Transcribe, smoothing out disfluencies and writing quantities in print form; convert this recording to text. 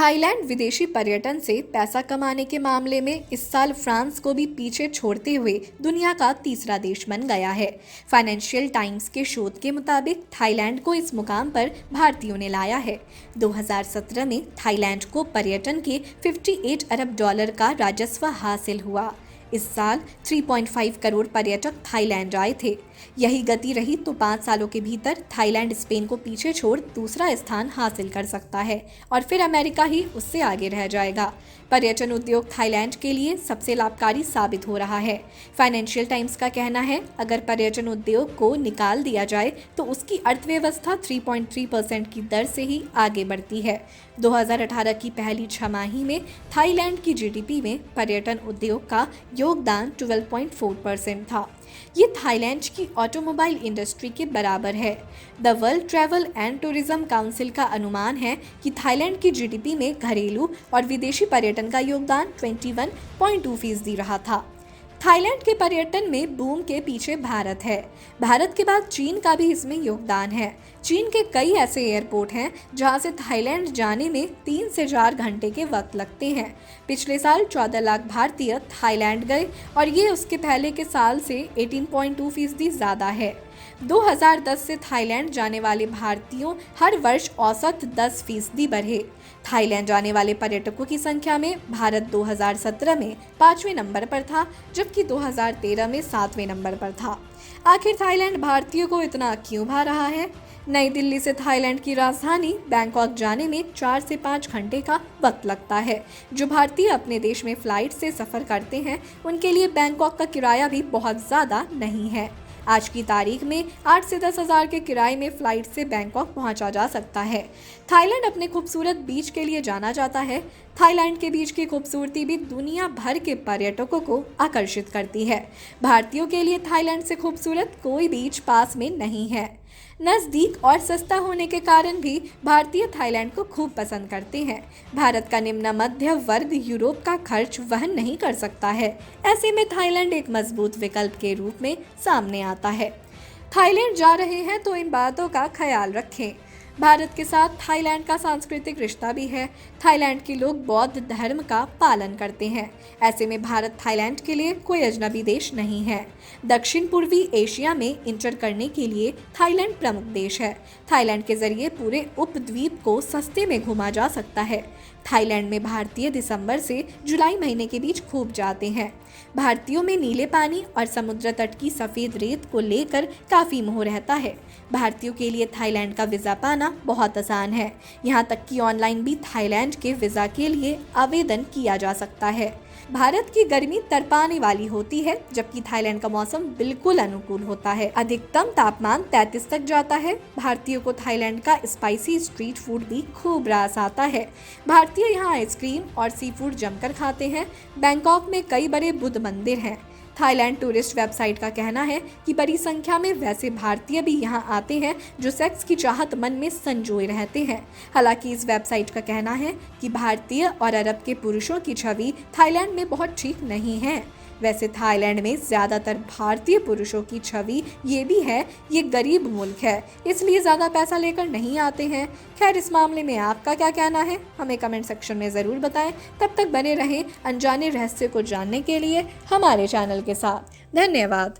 Thailand विदेशी पर्यटन से पैसा कमाने के मामले में इस साल फ्रांस को भी पीछे छोड़ते हुए दुनिया का तीसरा देश बन गया है। फाइनेंशियल टाइम्स के शोध के मुताबिक थाईलैंड को इस मुकाम पर भारतीयों ने लाया है। 2017 में थाईलैंड को पर्यटन के 58 अरब डॉलर का राजस्व हासिल हुआ। इस साल 3.5 करोड़ पर्यटक थाईलैंड आए थे। यही गति रही तो 5 सालों के भीतर थाईलैंड स्पेन को पीछे छोड़ दूसरा स्थान हासिल कर सकता है और फिर अमेरिका ही उससे आगे रह जाएगा। पर्यटन उद्योग थाईलैंड के लिए सबसे लाभकारी साबित हो रहा है। फाइनेंशियल टाइम्स का कहना है, अगर पर्यटन उद्योग को निकाल दिया जाए तो उसकी अर्थव्यवस्था 3.3% की दर से ही आगे बढ़ती है। 2018 की पहली छमाही में थाईलैंड की जीडीपी में पर्यटन उद्योग का योगदान 12.4% था। ये थाईलैंड की ऑटोमोबाइल इंडस्ट्री के बराबर है। The world travel and tourism council का अनुमान है कि थाईलैंड की जीडीपी में घरेलू और विदेशी पर्यटन का योगदान 21.2% रहा था। थाईलैंड के पर्यटन में बूम के पीछे भारत है। भारत के बाद चीन का भी इसमें योगदान है। चीन के कई ऐसे एयरपोर्ट हैं जहां से थाईलैंड जाने में 3 से 4 घंटे के वक्त लगते हैं। पिछले साल 14 लाख भारतीय थाईलैंड गए और ये उसके पहले के साल से 18.2% ज़्यादा है। 2010 से थाईलैंड जाने वाले भारतीयों हर वर्ष औसत 10% बढ़े। थाईलैंड जाने वाले पर्यटकों की संख्या में भारत 2017 में 5वें नंबर पर था, जबकि 2013 में 7वें नंबर पर था। आखिर थाईलैंड भारतीयों को इतना क्यों भा रहा है? नई दिल्ली से थाईलैंड की राजधानी बैंकॉक जाने में 4 से 5 घंटे का वक्त लगता है। जो भारतीय अपने देश में फ्लाइट से सफ़र करते हैं उनके लिए बैंकॉक का किराया भी बहुत ज़्यादा नहीं है। आज की तारीख में 8 से 10 हज़ार के किराए में फ्लाइट से बैंकॉक पहुंचा जा सकता है। थाईलैंड अपने खूबसूरत बीच के लिए जाना जाता है। थाईलैंड के बीच की खूबसूरती भी दुनिया भर के पर्यटकों को आकर्षित करती है। भारतीयों के लिए थाईलैंड से खूबसूरत कोई बीच पास में नहीं है। नज़दीक और सस्ता होने के कारण भी भारतीय थाईलैंड को खूब पसंद करते हैं। भारत का निम्न मध्य वर्ग यूरोप का खर्च वहन नहीं कर सकता है। ऐसे में थाईलैंड एक मजबूत विकल्प के रूप में सामने आता है। थाईलैंड जा रहे हैं तो इन बातों का ख्याल रखें। भारत के साथ थाईलैंड का सांस्कृतिक रिश्ता भी है। थाईलैंड के लोग बौद्ध धर्म का पालन करते हैं। ऐसे में भारत थाईलैंड के लिए कोई अजनबी देश नहीं है। दक्षिण पूर्वी एशिया में इंटर करने के लिए थाईलैंड प्रमुख देश है। थाईलैंड के जरिए पूरे उपद्वीप को सस्ते में घुमा जा सकता है। थाईलैंड में भारतीय दिसंबर से जुलाई महीने के बीच खूब जाते हैं। भारतीयों में नीले पानी और समुद्र तट की सफ़ेद रेत को लेकर काफ़ी मोह रहता है। भारतीयों के लिए थाईलैंड का वीज़ा पाना बहुत आसान है। यहाँ तक कि ऑनलाइन भी थाईलैंड के वीज़ा के लिए आवेदन किया जा सकता है। भारत की गर्मी तड़पाने वाली होती है, जबकि थाईलैंड का मौसम बिल्कुल अनुकूल होता है। अधिकतम तापमान 33 तक जाता है। भारतीयों को थाईलैंड का स्पाइसी स्ट्रीट फूड भी खूब रास आता है। भारतीय यहाँ आइसक्रीम और सी फूड जमकर खाते हैं। बैंकॉक में कई बड़े बुद्ध मंदिर हैं। थाईलैंड टूरिस्ट वेबसाइट का कहना है कि बड़ी संख्या में वैसे भारतीय भी यहां आते हैं जो सेक्स की चाहत मन में संजोए रहते हैं। हालांकि इस वेबसाइट का कहना है कि भारतीय और अरब के पुरुषों की छवि थाईलैंड में बहुत ठीक नहीं है। वैसे थाईलैंड में ज़्यादातर भारतीय पुरुषों की छवि ये भी है, ये गरीब मुल्क है, इसलिए ज़्यादा पैसा लेकर नहीं आते हैं। खैर, इस मामले में आपका क्या कहना है, हमें कमेंट सेक्शन में ज़रूर बताएं। तब तक बने रहें अनजाने रहस्य को जानने के लिए हमारे चैनल के साथ। धन्यवाद।